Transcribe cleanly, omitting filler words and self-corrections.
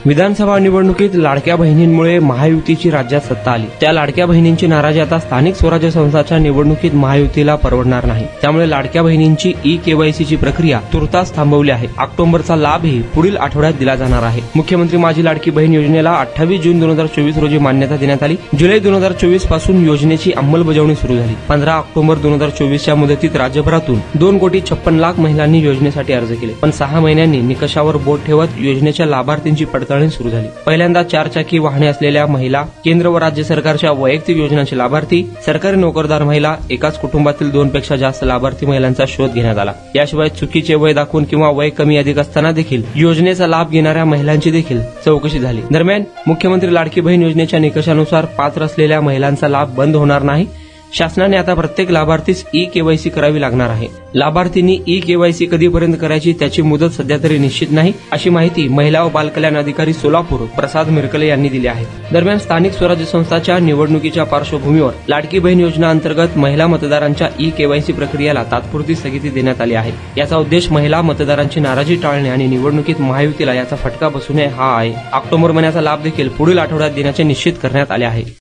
विधानसभा निवडणुकीत लाडक्या बहिणींमुळे महायुतीची राज्यात सत्ता आली। त्या लाडक्या बहिणींची नाराजी आता स्थानिक स्वराज्य संस्थांच्या निवडणुकीत महायुतीला परवडणार नाही। त्यामुळे लाडक्या बहिणींची ई-केवायसीची प्रक्रिया तुर्तास थांबवली आहे। ऑक्टोबरचा लाभही पुढील आठवड्यात दिला जाणार आहे। मुख्यमंत्री माझी लाडकी बहीण योजनेला 28 जून 2024 रोजी मान्यता देण्यात आली। जुलै 2024 पासून योजनेची अंमलबजावणी सुरू झाली। 15 ऑक्टोबर 2024च्या मुदतीत राज्यभरातून 2,56,00,000 महिलांनी योजनेसाठी अर्ज केले, पण 6 महिन्यांनी निकषावर बोट ठेवत योजनेच्या लाभार्थींची पडताळणी सुरू झाली। पहिल्यांदा 4 चाकी वाहने असलेल्या महिला, केंद्र व राज्य सरकारच्या वैयक्तिक योजनांचे लाभार्थी, सरकारी नोकरदार महिला, एकाच कुटुंबातील 2 पेक्षा जास्त लाभार्थी महिलांचा शोध घेण्यात आला। याशिवाय चुकीचे वय दाखवून किंवा वय कमी अधिक असताना देखील योजनेचा लाभ घेणाऱ्या महिलांची देखील चौकशी झाली। दरम्यान मुख्यमंत्री लाडकी बहीण योजनेच्या निकषानुसार पात्र असलेल्या महिलांचा लाभ बंद होणार नाही। शासनाने आता प्रत्येक लाभार्थीस ई-केवायसी करावी लागणार आहे। लाभार्थींनी ई-केवायसी कधीपर्यंत करायची त्याची मुदत सध्या तरी निश्चित नाही, अशी माहिती महिला व बालकल्याण अधिकारी सोलापूर प्रसाद मिरकले यांनी दिली आहे। दरम्यान स्थानिक स्वराज्य संस्थांच्या निवडणुकीच्या पार्श्वभूमीवर लाडकी बहीण योजना अंतर्गत महिला मतदारांच्या ई-केवायसी प्रक्रियेला तात्पुरती स्थगिती देण्यात आली आहे। याचा उद्देश महिला मतदारांची नाराजी टाळणे आणि निवडणुकीत महायुतीला याचा फटका बसू नये हा आहे। ऑक्टोबर महिन्याचा लाभ देखील पुढील आठवड्यात देण्याचे निश्चित करण्यात आले आहे।